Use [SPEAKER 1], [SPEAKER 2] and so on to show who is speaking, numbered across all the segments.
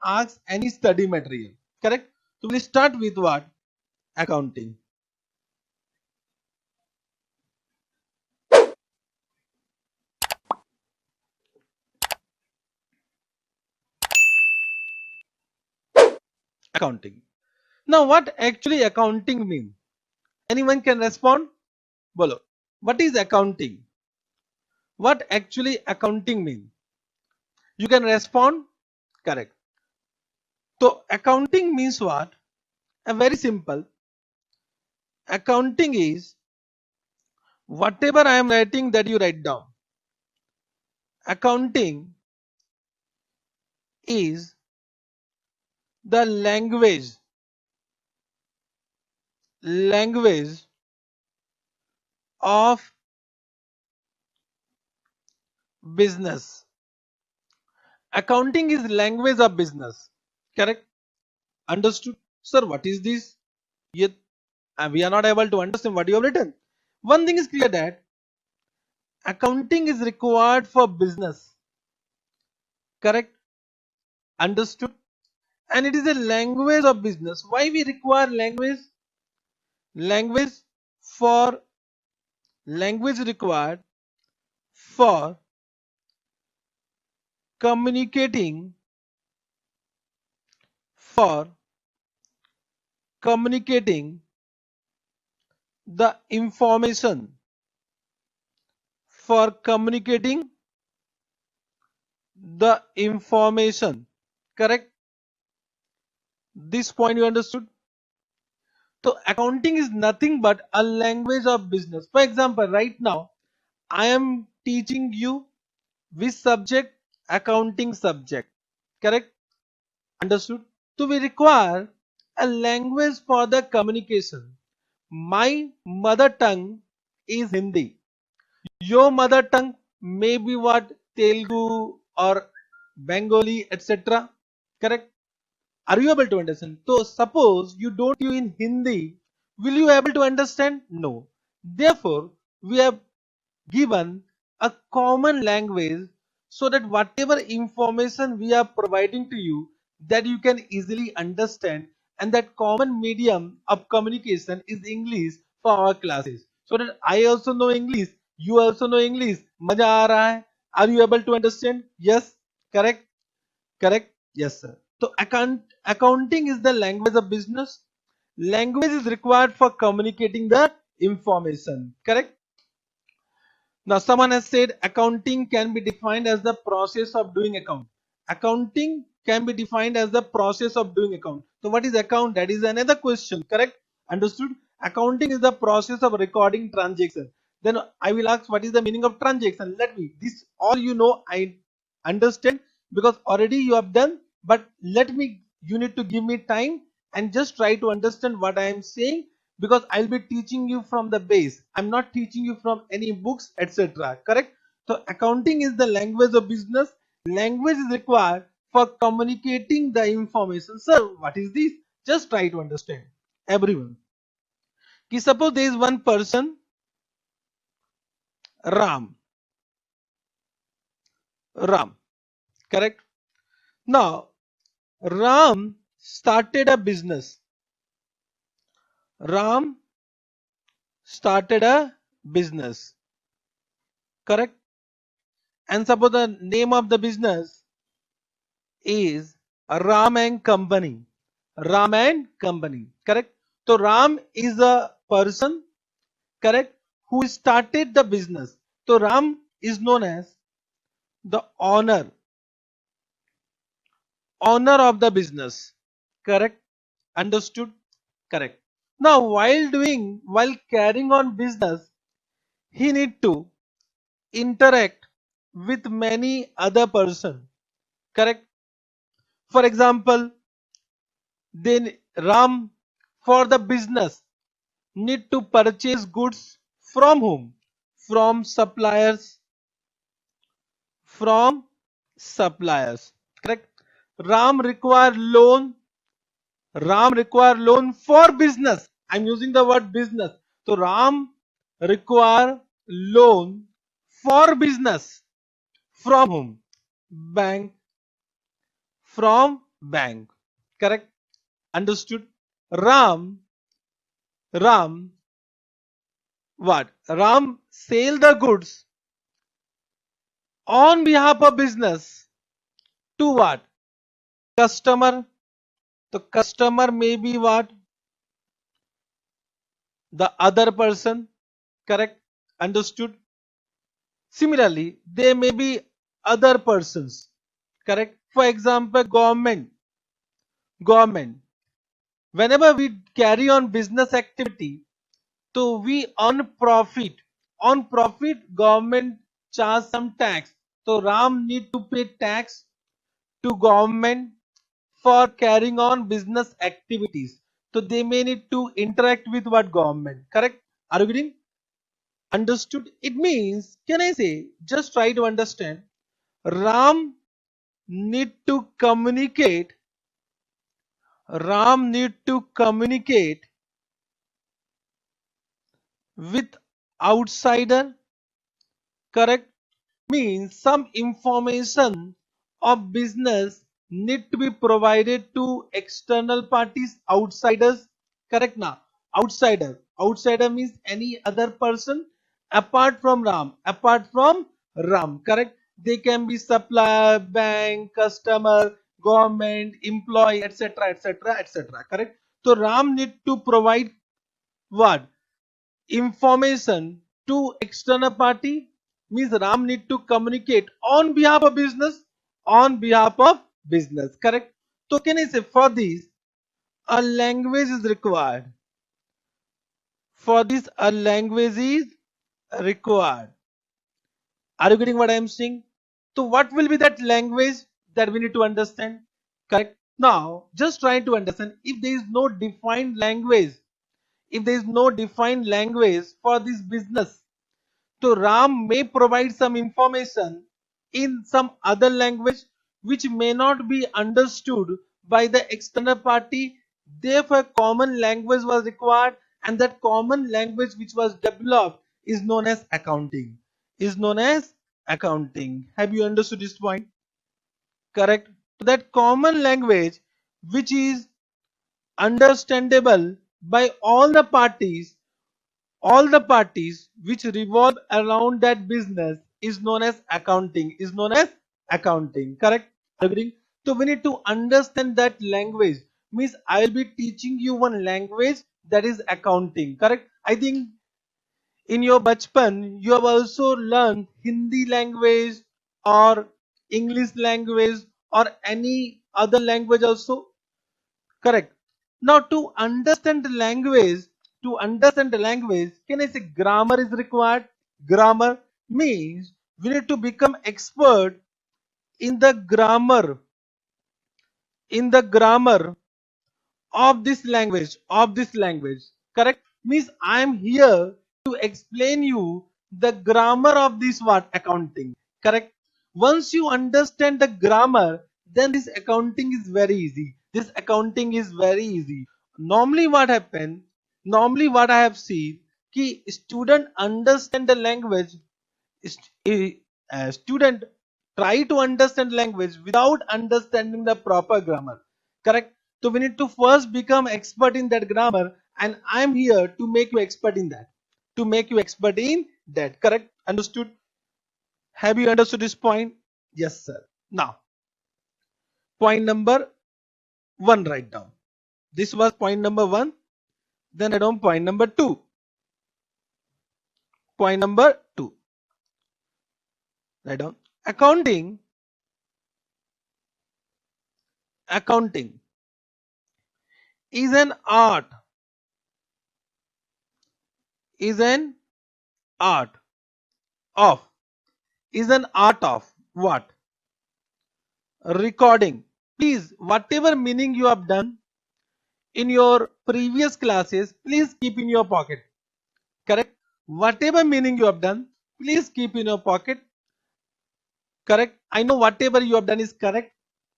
[SPEAKER 1] ask any study material. Correct? So we'll start with what? Accounting. Accounting. Now, what actually accounting mean? Anyone can respond? Bolo. What is accounting? What actually accounting mean? You can respond. Correct. So accounting means what? Very simple. Accounting is whatever I am writing that you write down. Accounting is the language of business. Accounting is language of business. Correct? Understood? Sir, what is this? Yet we are not able to understand what you have written. One thing is clear that accounting is required for business. Correct? Understood? And it is a language of business. Why we require language? Language for language required for communicating for communicating the information for communicating the information. Correct? This point you understood? So accounting is nothing but a language of business. For example, right now I am teaching you which subject? Accounting subject. Correct? Understood? So we require a language for the communication. My mother tongue is Hindi. Your mother tongue may be what? Telugu or Bengali, etc. Correct? Are you able to understand? So suppose you don't you in Hindi, will you able to understand? No. Therefore, we have given a common language so that whatever information we are providing to you, that you can easily understand, and that common medium of communication is English for our classes, so that I also know English, you also know English. मजा आ रहा है? Are you able to understand? Yes. Correct? Correct? Yes, sir. So accounting is the language of business. Language is required for communicating the information. Correct? Now, someone has said accounting can be defined as the process of doing account. Accounting can be defined as the process of doing account. So, what is account? That is another question. Correct? Understood? Accounting is the process of recording transaction. Then I will ask, what is the meaning of transaction? Let me. This all you know. I understand because already you have done. But let me. You need to give me time and just try to understand what I am saying, because I'll be teaching you from the base. I'm not teaching you from any books, etc. Correct? So accounting is the language of business. Language is required for communicating the information. Sir, what is this? Just try to understand. Everyone. Suppose there is one person, Ram. Ram. Correct? Now, Ram started a business. Ram started a business. Correct? And suppose the name of the business is Ram and Company. Ram and Company. Correct? So Ram is a person, correct, who started the business. So Ram is known as the owner of the business. Correct? Understood? Correct. Now while carrying on business, he need to interact with many other person. Correct? For example, then Ram for the business need to purchase goods from whom? From suppliers. From suppliers. Correct? Ram require loan. Ram require loan for business. I'm using the word business. So Ram require loan for business. From whom? Bank. From bank. Correct? Understood? Ram, Ram, what? Ram sell the goods on behalf of business to what? Customer. The customer may be what? The other person. Correct? Understood? Similarly, there may be other persons. Correct? For example, government. Government. Whenever we carry on business activity, so we earn profit. On profit, government charge some tax. So Ram need to pay tax to government for carrying on business activities. So they may need to interact with what government. Correct? Are you getting? Understood? It means, can I say, just try to understand. Ram need to communicate. Ram need to communicate with outsider. Correct? Means some information of business need to be provided to external parties, outsiders. Correct now? Outsider means any other person apart from Ram. Apart from Ram. Correct? They can be supplier, bank, customer, government, employee, etc., etc., etc. Correct? So Ram need to provide what? Information to external party, means Ram need to communicate on behalf of business, on behalf of business. Correct? So can I say, for this a language is required. For this a language is required. Are you getting what I am saying? So what will be that language that we need to understand? Correct? Now just try to understand, if there is no defined language, if there is no defined language for this business, so Ram may provide some information in some other language which may not be understood by the external party. Therefore, common language was required, and that common language which was developed is known as accounting. Is known as accounting. Have you understood this point? Correct. So that common language which is understandable by all the parties which revolve around that business is known as accounting. Is known as accounting. Correct? Agreeing? So we need to understand that language. Means I will be teaching you one language, that is accounting. Correct? I think in your bachpan you have also learned Hindi language or English language or any other language also. Correct. Now to understand the language, can I say grammar is required? Grammar means we need to become expert in the grammar, in the grammar of this language. Correct? Means I am here to explain you the grammar of this what? Accounting. Correct? Once you understand the grammar, then this accounting is very easy. This accounting is very easy. Normally what happen? Normally what I have seen, ki student understand the language, student try to understand language without understanding the proper grammar. Correct? So we need to first become expert in that grammar, and I am here to make you expert in that. To make you expert in that. Correct? Understood? Have you understood this point? Yes, sir. Now, point number one, write down. This was point number one. Then write down point number two. Point number two. Write down. Accounting is an art. Is an art of. Is an art of what? Recording. Please, whatever meaning you have done in your previous classes, please keep in your pocket. Correct? Whatever meaning you have done, please keep in your pocket. Correct? I know whatever you have done is correct,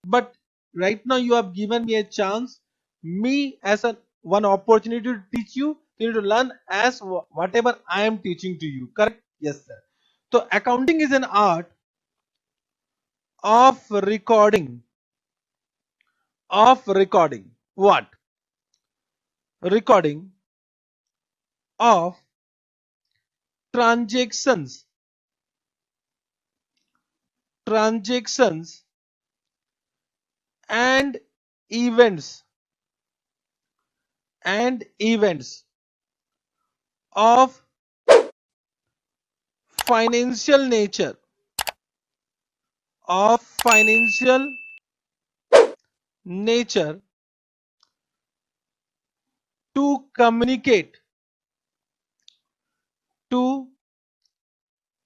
[SPEAKER 1] but right now you have given me a chance, me as one opportunity to teach you. You need to learn as whatever I am teaching to you. Correct? Yes, sir. So accounting is an art of recording of recording. What? Recording of transactions. Transactions and events. And events of financial nature. Of financial nature to to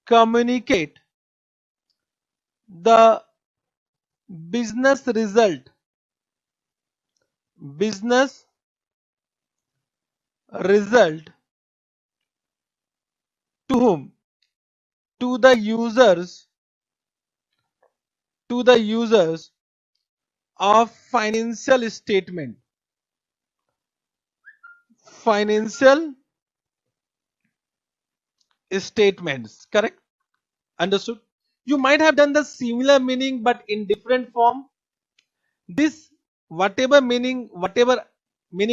[SPEAKER 1] communicate the business result. Business result to whom? To the users. To the users of financial statement. Financial statements. Correct? Understood? You might have done the similar meaning but in different form. This whatever meaning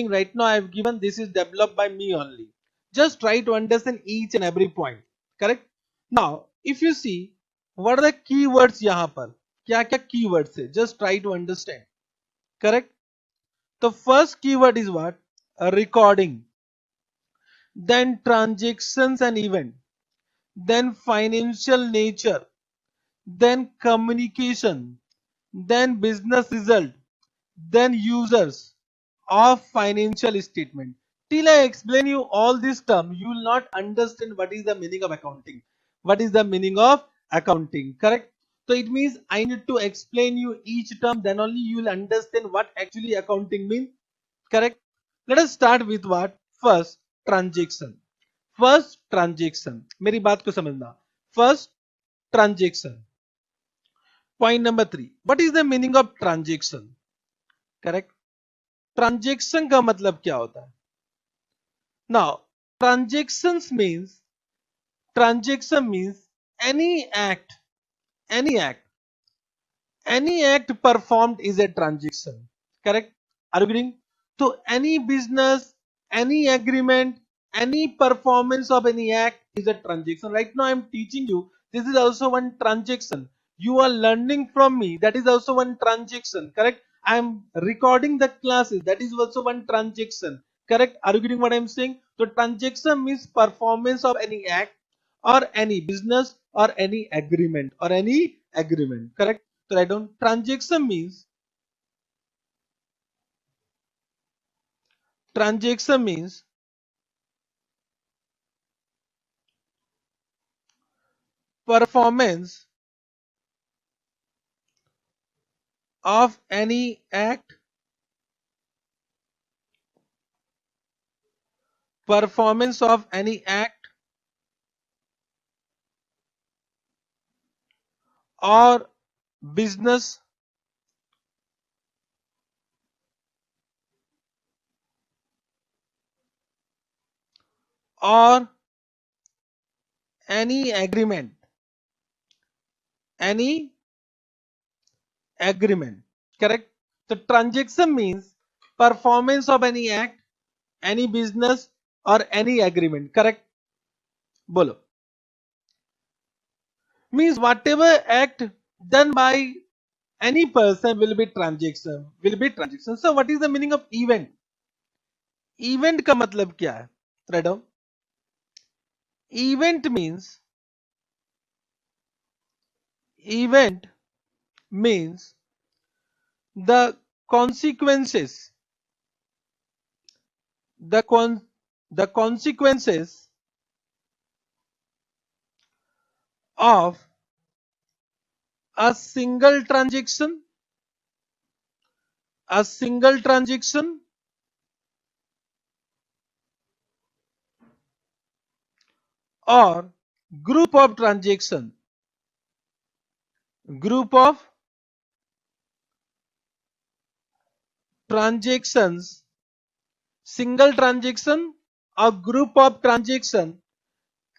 [SPEAKER 1] right now I have given, this is developed by me only. Just try to understand each and every point. Correct? Now, if you see, what are the keywords यहाँ पर? क्या क्या keywords है? Just try to understand. Correct? The first keyword is what? A recording. Then transactions and event. Then financial nature. Then communication. Then business result. Then users of financial statement. Till I explain you all this term, you will not understand what is the meaning of accounting. What is the meaning of accounting? Correct? So it means I need to explain you each term, then only you will understand what actually accounting means. Correct? Let us start with what? First, transaction. First transaction. मेरी बात को समझना. First transaction. Point number 3. What is the meaning of transaction? Correct? Transaction का मतलब क्या होता है? Now transactions means any act any act any act performed is a transaction. Correct? Are you agreeing? So any business, any agreement, any performance of any act is a transaction. Right now I am teaching you, this is also one transaction. You are learning from me, that is also one transaction. Correct? I am recording the classes, that is also one transaction. Correct? Are you getting what I am saying? So transaction means performance of any act or any business or any agreement correct? So write down transaction means performance of any act performance of any act or business or any agreement correct? So transaction means performance of any act, any business or any agreement. Correct? Bolo. Means whatever act done by any person will be transaction. So what is the meaning of event? Event का मतलब क्या है? Write down. Event means the consequences the consequences of a single transaction or group of transactions single transaction or group of transaction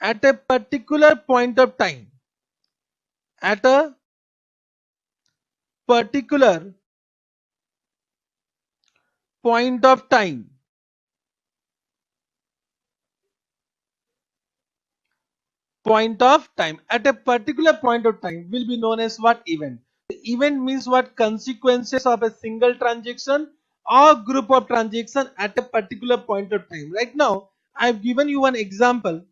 [SPEAKER 1] at a particular point of time at a particular point of time. Point of time at a particular point of time will be known as what? Event. The event means what? Consequences of a single transaction or group of transaction at a particular point of time. Right now I have given you one example.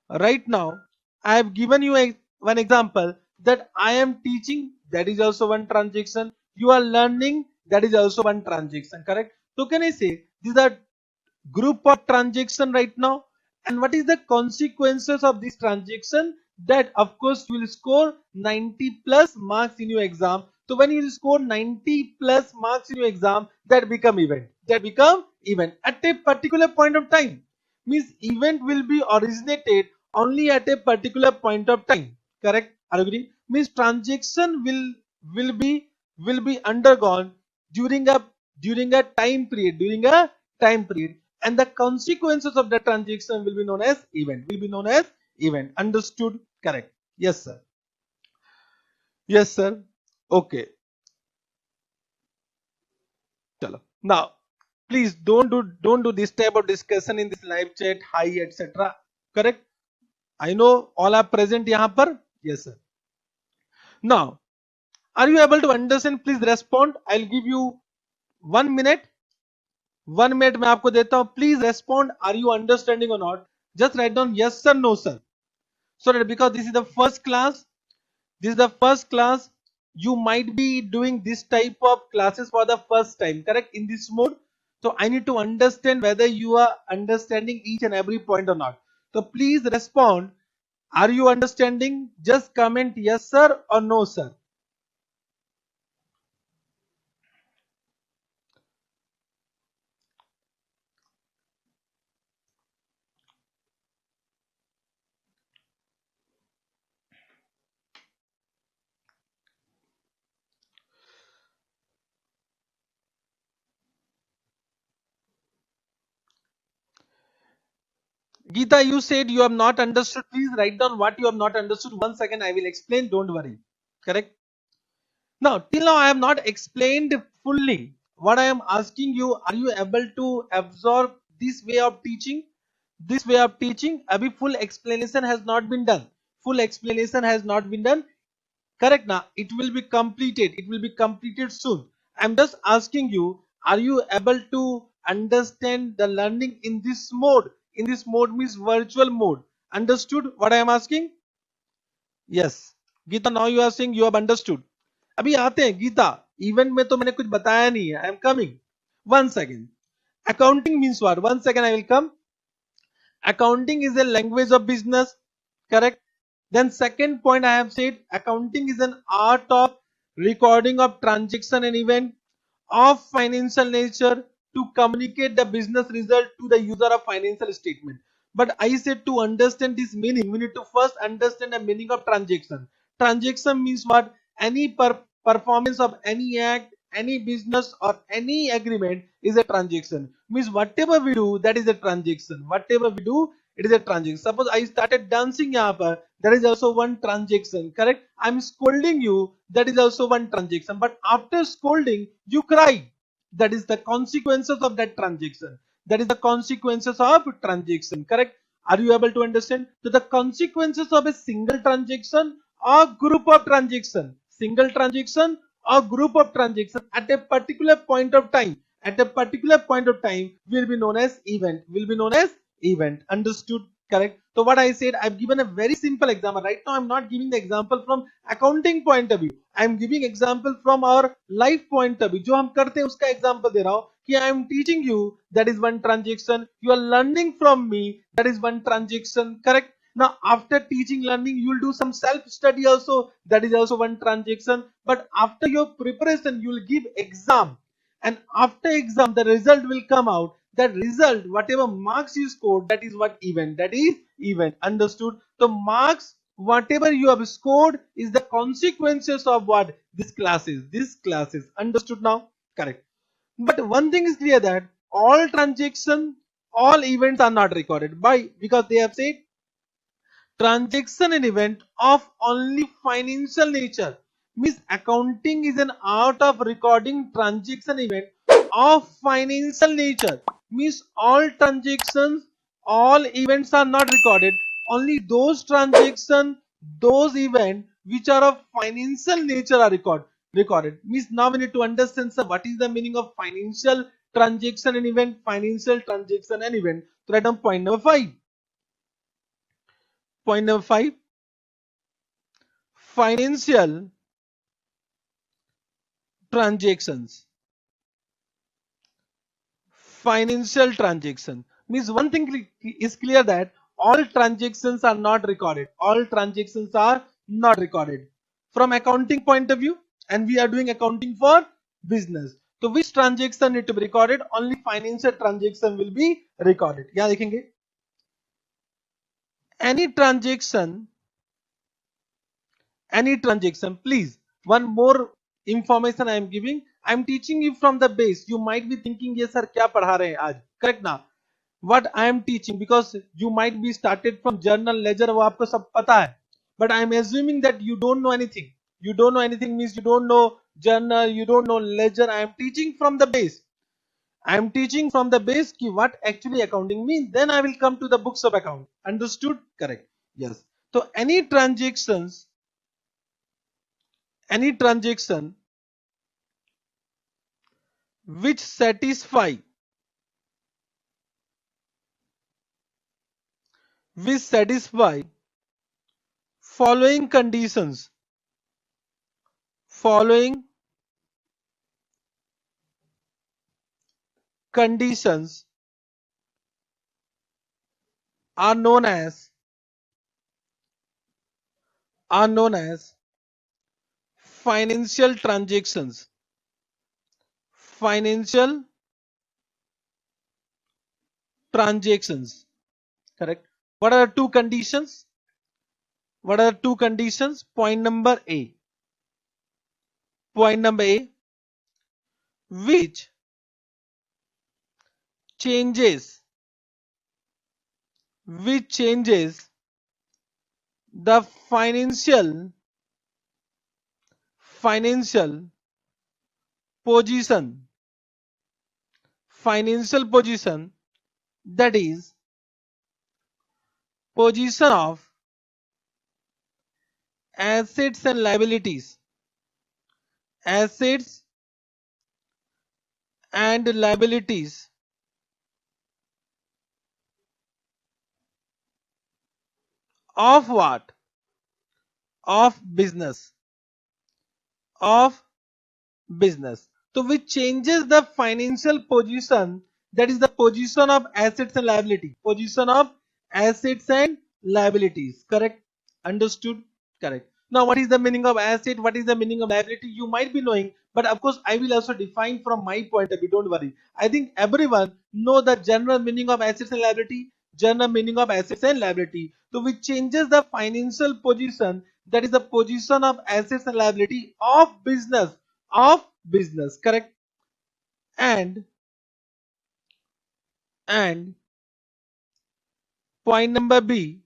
[SPEAKER 1] Right now I have given you one example that I am teaching, that is also one transaction. You are learning, that is also one transaction, correct? So can I say these are group of transaction right now, and what is the consequences of this transaction? That of course you will score 90 plus marks in your exam. So when you will score 90 plus marks in your exam, that become event, at a particular point of time. Means event will be originated only at a particular point of time, correct? Are you agreeing? Means transaction will be undergone during a time period, and the consequences of the transaction will be known as event. Understood? Correct? Yes sir. Yes sir. Okay, chalo. Now please don't do this type of discussion in this live chat, hi etc. Correct? I know all are present yahan par. Yes sir. Now are you able to understand? Please respond. I'll give you 1 minute. 1 minute मैं आपको देता हूं. Please respond. Are you understanding or not? Just write down yes sir, no sir. So that because this is the first class, you might be doing this type of classes for the first time, correct? In this mode. So I need to understand whether you are understanding each and every point or not. So please respond. Are you understanding? Just comment yes sir or no sir. Geeta, you said you have not understood. Please write down what you have not understood. 1 second, I will explain. Don't worry. Correct? Now, till now, I have not explained fully. What I am asking you, are you able to absorb this way of teaching? This way of teaching, abhi full explanation has not been done. Full explanation has not been done. Correct now? It will be completed. It will be completed soon. I'm just asking you, are you able to understand the learning in this mode? In this mode means virtual mode. Understood what I am asking? Yes. Geeta, now you are saying you have understood. अभी आते हैं Gita. Event में तो मैंने कुछ बताया नहीं है. I am coming. 1 second. Accounting means what? 1 second, I will come. Accounting is a language of business, correct? Then second point I have said, accounting is an art of recording of transaction and event of financial nature to communicate the business result to the user of financial statement. But I said to understand this meaning, we need to first understand the meaning of transaction. Transaction means what? Any performance of any act, any business or any agreement is a transaction. Means whatever we do, that is a transaction. Whatever we do, it is a transaction. Suppose I started dancing yahan par, that is also one transaction, correct? I'm scolding you, that is also one transaction. But after scolding, you cry. That is the consequences of that transaction. That is the consequences of transaction, correct? Are you able to understand? So the consequences of a single transaction or group of transaction, single transaction or group of transaction at a particular point of time, will be known as event. Understood? Correct? So what I said, I've given a very simple example. Right now I'm not giving the example from accounting point of view. I'm giving example from our life point of view. जो हम करते हैं उसका example दे रहा हूँ कि I am teaching you, that is one transaction. You are learning from me, that is one transaction. Correct? Now after teaching learning, you will do some self study also, that is also one transaction. But after your preparation, you will give exam, and after exam the result will come out. That result, whatever marks you scored, that is what event, that is event. Understood? So marks, whatever you have scored, is the consequences of what? This classes. Understood now? Correct. But one thing is clear, that all transaction, all events are not recorded. Why? Because they have said transaction and event of only financial nature. Means accounting is an art of recording transaction event of financial nature means all transactions, all events are not recorded. Only those transactions, those events which are of financial nature are recorded. Means now we need to understand, sir, what is the meaning of financial transaction and event. Financial transaction and event. So write down point number 5. Point number 5. Financial transactions. Financial transaction means one thing is clear, that all transactions are not recorded. All transactions are not recorded from accounting point of view, and we are doing accounting for business. So which transaction need to be recorded? Only financial transaction will be recorded. Yeah, देखेंगे. Any transaction, please, one more information I am giving. I am teaching you from the base. You might be thinking, yes sir, क्या पढ़ा रहे हैं आज? Correct ना? What I am teaching, because you might be started from journal ledger, वो आपको सब पता है. But I am assuming that you don't know anything. You don't know anything means you don't know journal, you don't know ledger. I am teaching from the base. I am teaching from the base ki what actually accounting means. Then I will come to the books of account. Understood? Correct. Yes. So any transaction which satisfy following conditions are known as financial transactions. Correct. What are the two conditions? Point number A, which changes the financial position, that is position of assets and liabilities, of what? Of business. So which changes the financial position, that is the position of assets and liability. Correct? Understood? Correct. Now what is the meaning of asset? What is the meaning of liability? You might be knowing, but of course I will also define from my point of view. Don't worry. I think everyone know the general meaning of assets and liability. So which changes the financial position, that is the position of assets and liability of business. Correct. And point number B.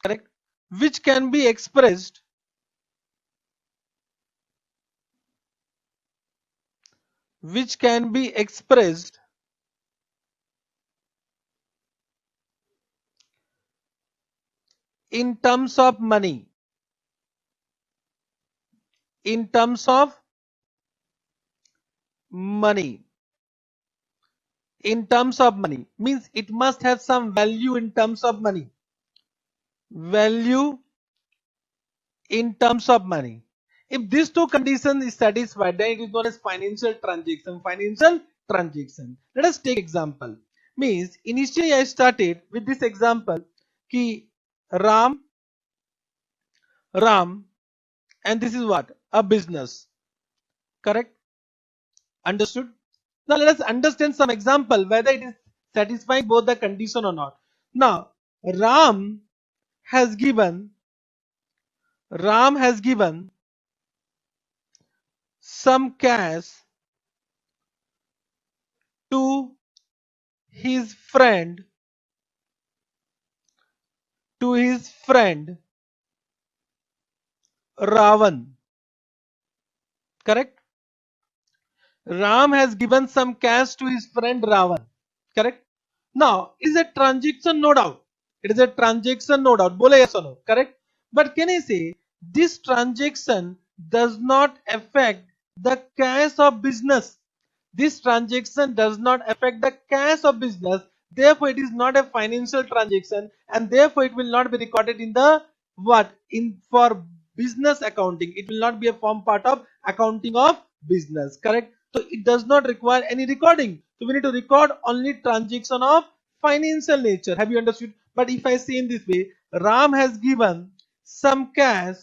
[SPEAKER 1] Correct. Which can be expressed in terms of money. Means it must have some value in terms of money. If these two conditions is satisfied, then it is known as financial transaction. Let us take example. Means initially I started with this example ki Ram, and this is what? A business. Correct? Understood? Now let us understand some example whether it is satisfying both the condition or not. Now Ram has given some cash to his friend Ravan. correct? Ram has given some cash to his friend Ravan, correct? Now, is a transaction, no doubt. It is a transaction, no doubt. Bole yes or no, correct? But can I say this transaction does not affect the cash of business? This transaction does not affect the cash of business. Therefore, it is not a financial transaction, and therefore it will not be recorded in the what in for business accounting. It will not be a form part of accounting of business. Correct. So it does not require any recording. So we need to record only transaction of financial nature. Have you understood? But if I say in this way, Ram has given some cash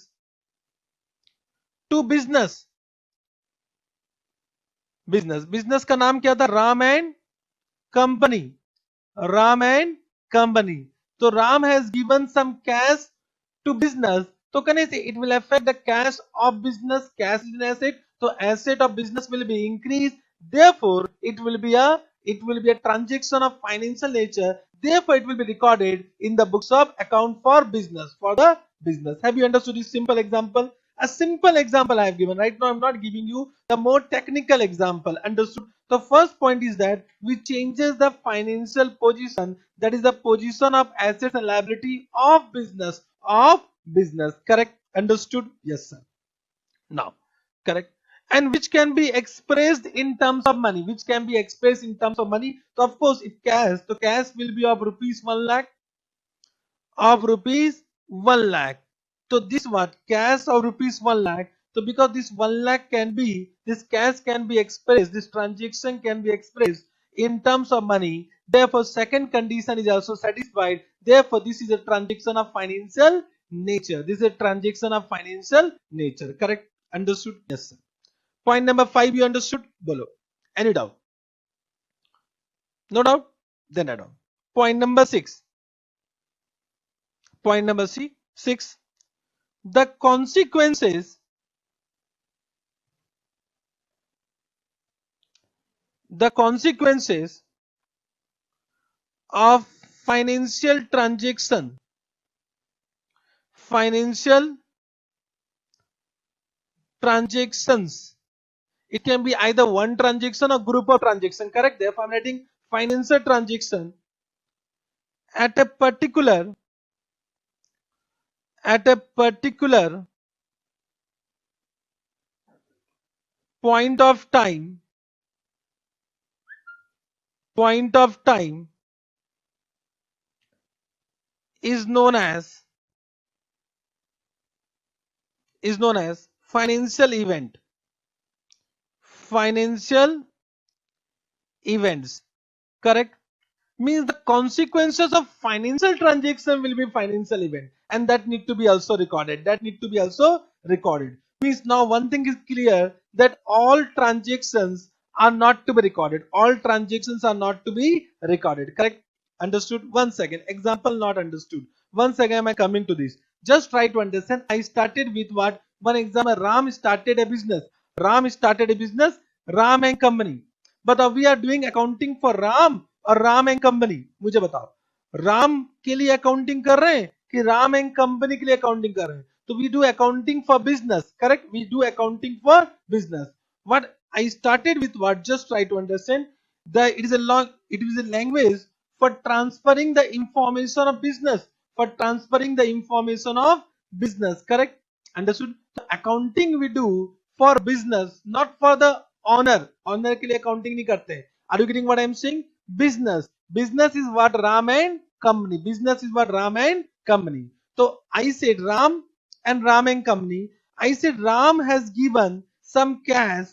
[SPEAKER 1] to business. Business का नाम क्या था? Ram and company. Ram and company. तो Ram has given some cash to business. तो can I say it will affect the cash of business. Cash is an asset. तो asset of business will be increase. Therefore it will be a transaction of financial nature. Therefore it will be recorded in the books of account for business, for the business. Have you understood this simple example? A simple example I have given. Right now I'm not giving you the more technical example. Understood? The first point is that we changes the financial position, that is the position of assets and liability of business. Correct? Understood? Yes sir. Now, correct? And which can be expressed in terms of money. So of course if cash, so cash will be of rupees 1 lakh, of rupees 1 lakh. So this what? Cash of rupees 1 lakh. So because this 1 lakh can be, this cash can be expressed, this transaction can be expressed in terms of money. Therefore, second condition is also satisfied. Therefore, this is a transaction of financial nature. This is a transaction of financial nature. Correct? Understood? Yes, sir. Point number 5 you understood? Bolo. Any doubt? No doubt? Then add on. Point number 6. Point number 6. The consequences of financial transactions. It can be either one transaction or group of transaction. Correct? Therefore, I'm writing financial transaction at a particular point of time is known as financial events. Correct? Means the consequences of financial transaction will be financial event, and that need to be also recorded. Means now one thing is clear, that all transactions are not to be recorded. Correct? Understood? Once again, example not understood. Once again am I coming to this. Just try to understand. I started with what? One example. Ram started a business. Ram and company. But we are doing accounting for Ram और Ram and company. मुझे बताओ, राम के लिए accounting कर रहे हैं कि Ram and company के लिए अकाउंटिंग कर रहे हैं? तो we do accounting for business. Correct? We do accounting for business. What I started with what? Just try to understand. It is a language for transferring the information of business. Correct? Understood? Accounting we do for business, not for the owner. के लिए accounting नहीं करते. Are you getting what I am saying? Business is what? Ram and company. So I said Ram and company. I said Ram has given some cash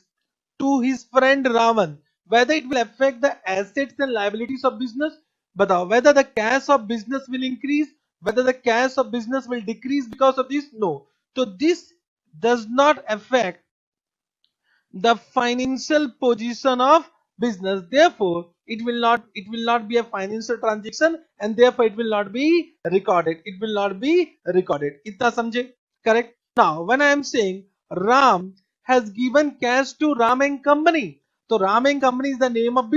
[SPEAKER 1] to his friend Ravan. Whether it will affect the assets and liabilities of business, but whether the cash of business will increase, whether the cash of business will decrease because of this? No. So this does not affect the financial position of business. Therefore it will not be a financial transaction, and therefore it will not be recorded. Itna samjhe? Correct? Now when I am saying Ram has given cash to Ram and company, so Ram and company is the name of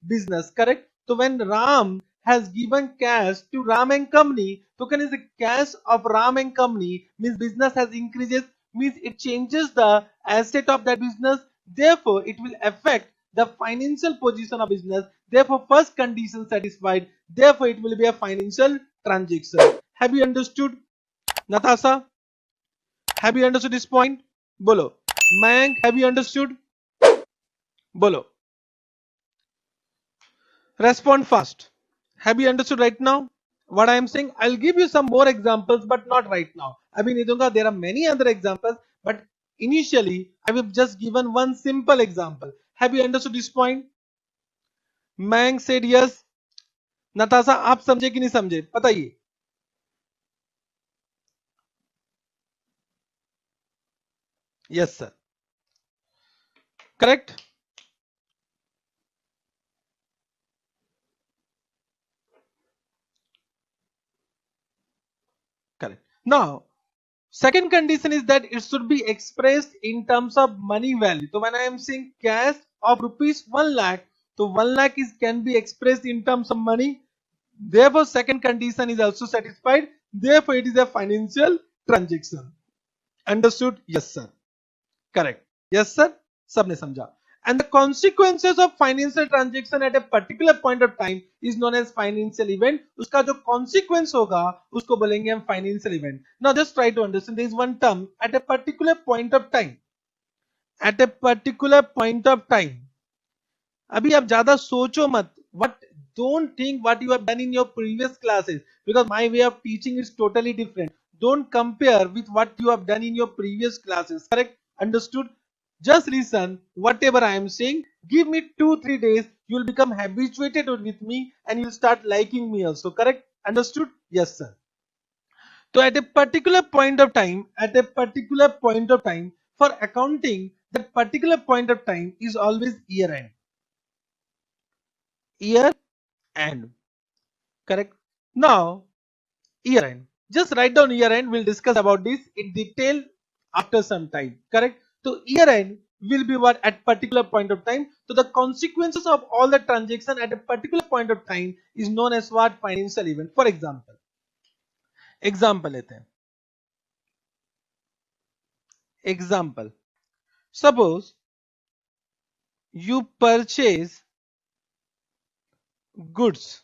[SPEAKER 1] business. Correct? So when Ram has given cash to Ram and company, so can is the cash of Ram and company means business has increases. means it changes the asset of that business, therefore it will affect the financial position of business, therefore first condition satisfied, therefore it will be a financial transaction. Have you understood, Natasha? Have you understood this point? Bolo. Mayank, have you understood? Bolo. Respond fast. Have you understood right now what I am saying? I'll give you some more examples, but not right now. I mean, there are many other examples, but initially I have just given one simple example. Have you understood this point? Mang said yes. Natasha, आप समझे कि नहीं समझे बताइए. Yes sir. Correct. Correct. Now, second condition is that it should be expressed in terms of money value. So when I am saying cash of rupees 1 lakh, so 1 lakh can be expressed in terms of money. Therefore, second condition is also satisfied. Therefore, it is a financial transaction. Understood? Yes, sir. Correct. Yes, sir. सबने समझा. And the consequences of financial transaction at a particular point of time is known as financial event. उसका जो consequence होगा उसको बोलेंगे हम financial event. Now just try to understand. There is one term at a particular point of time. At a particular point of time. अभी आप ज्यादा सोचो मत. What don't think what you have done in your previous classes, because my way of teaching is totally different. Don't compare with what you have done in your previous classes. Correct? Understood? Just listen whatever I am saying. Give me 2-3 days. You will become habituated with me and you will start liking me also. Correct? Understood? Yes, sir. So at a particular point of time, for accounting, that particular point of time is always year end. Year end. Correct? Now, year end. Just write down year end. We'll discuss about this in detail after some time. Correct? So year end will be what at particular point of time. So the consequences of all the transaction at a particular point of time is known as what? Financial event. For example, लेते हैं. Example. Suppose you purchase goods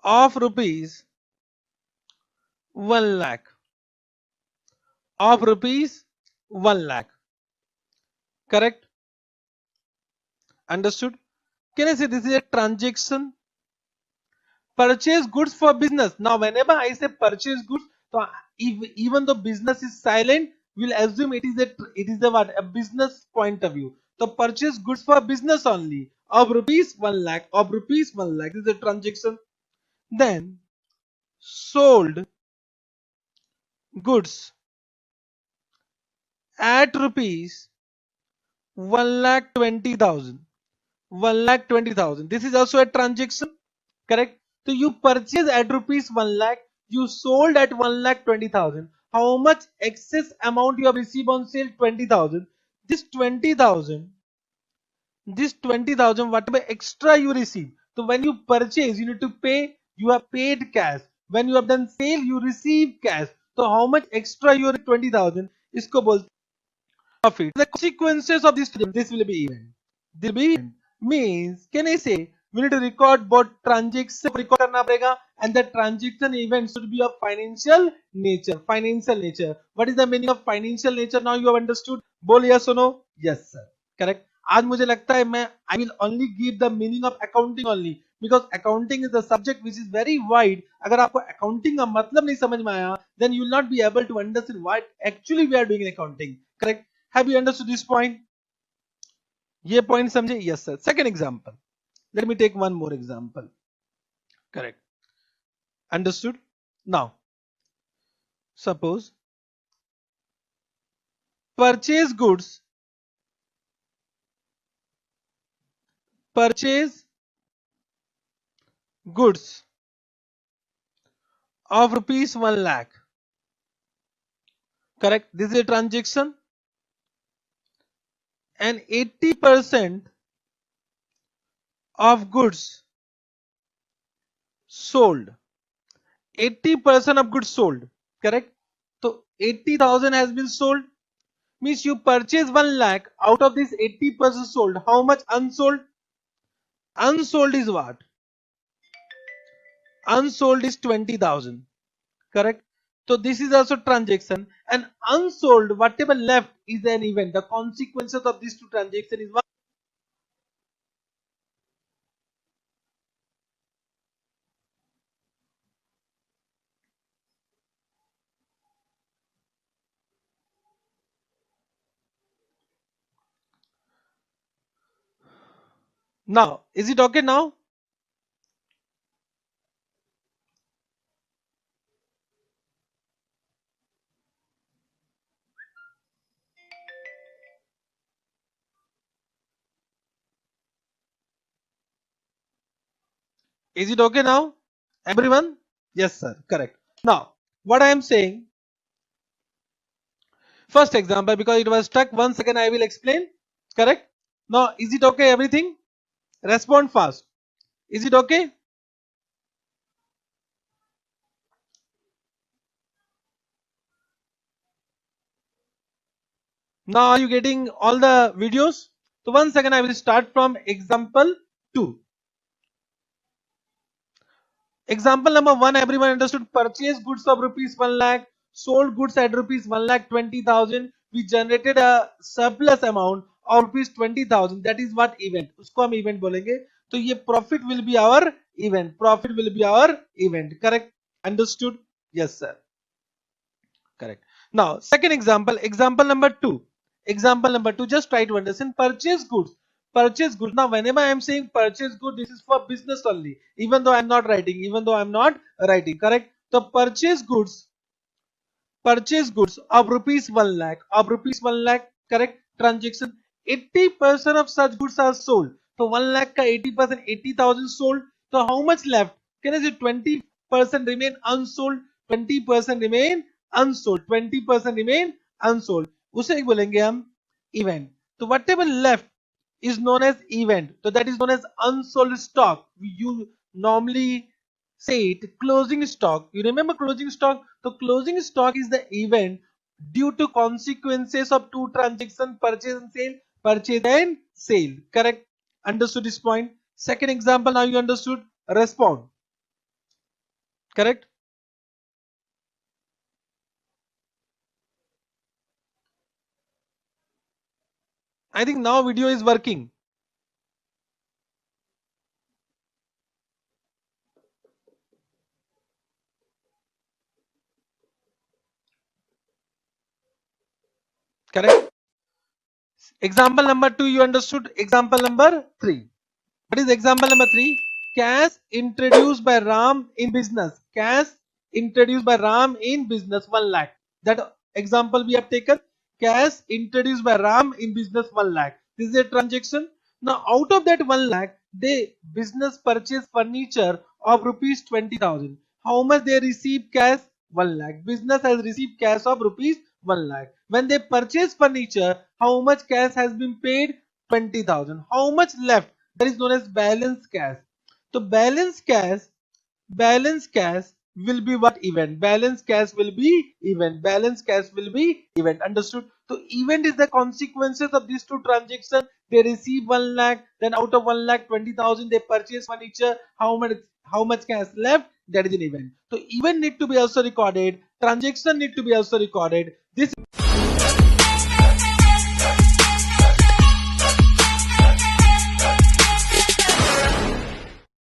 [SPEAKER 1] of rupees 1 lakh. Of rupees 1 lakh. Correct? Understood? Can I say this is a transaction? Purchase goods for business. Now, whenever I say purchase goods, so even though business is silent, we'll assume it is a what? A business point of view. So purchase goods for business only of rupees 1 lakh. Of rupees 1 lakh. This is a transaction. Then sold goods at rupees 1,20,000. 1,20,000. This is also a transaction. Correct? So you purchase at rupees 1 lakh, you sold at 1,20,000. How much excess amount you have received on sale? 20,000. This 20,000, whatever extra you receive. So when you purchase, you need to pay. You have paid cash. When you have done sale, you receive cash. So how much extra you are 20,000? इसको बोलते profit. The consequences of this will be event. This will be event. Means, can I say we need to record both transaction record करना पड़ेगा, and the transaction event should be of financial nature. Financial nature. What is the meaning of financial nature? Now you have understood. बोल yes or no? Yes sir. Correct. आज मुझे लगता है मैं I will only give the meaning of accounting only, because accounting is a subject which is very wide. अगर आपको accounting का मतलब नहीं समझ में आया, then you will not be able to understand what actually we are doing in accounting. Correct? Have you understood this point? ये point समझे? Yes sir. Second example. Let me take one more example. Correct. Understood? Now, suppose purchase goods of rupees 1 lakh. Correct? This is a transaction, and 80% of goods sold. 80% of goods sold. Correct? So 80,000 has been sold. Means you purchase 1 lakh. Out of this 80% sold. How much unsold? Unsold is what? Unsold is 20,000. Correct? So this is also transaction, and unsold, whatever left is an event. The consequences of these two transactions is what? Now, is it okay now? Is it okay now? Everyone? Yes, sir. Correct. Now, what I am saying, first example, because it was stuck, 1 second I will explain. Correct? Now, is it okay everything? Respond fast. Is it okay? Now, are you getting all the videos? So, 1 second I will start from example 2. Example number 1, everyone understood. Purchase goods of rupees 1 lakh, sold goods at rupees 1 lakh 20,000. We generated a surplus amount of rupees 20,000. That is what event. उसको हम event बोलेंगे. तो ये profit will be our event. Profit will be our event. Correct? Understood? Yes, sir. Correct. Now, second example, example number 2. Example number 2, just try to understand. Purchase goods. Purchase goods. Now, whenever I am saying purchase good, this is for business only. Even though I am not writing. Even though I am not writing. Correct. So, purchase goods of rupees 1 lakh. Of rupees 1 lakh. Correct. Transaction. 80% of such goods are sold. So, 1 lakh ka 80%, 80,000 sold. So, how much left? Can I say 20% remain unsold? 20% remain unsold, 20% remain unsold. उसे एक बोलेंगे हम event. So whatever left is known as event. So that is known as unsold stock. You normally say it closing stock. You remember closing stock? So closing stock is the event due to consequences of two transactions, purchase and sale. Purchase and sale. Correct? Understood this point? Second example, now you understood. Respond. Correct? I think now video is working. Correct? Example number 2 you understood. Example number 3. What is example number 3? Cash introduced by Ram in business. Cash introduced by Ram in business 1 lakh. That example we have taken. Cash introduced by Ram in business 1 lakh. This is a transaction. Now out of that 1 lakh, they business purchase furniture of rupees 20,000. How much they receive cash? 1 lakh. Business has received cash of rupees 1 lakh. When they purchase furniture, how much cash has been paid? 20,000. How much left? That is known as balance cash. So balance cash will be what event? Balance cash will be event. Balance cash will be event. Understood? So event is the consequences of these two transactions. They receive 1 lakh, then out of 1 lakh 20,000 they purchase furniture. How much cash left? That is an event. So event need to be also recorded. Transaction need to be also recorded. This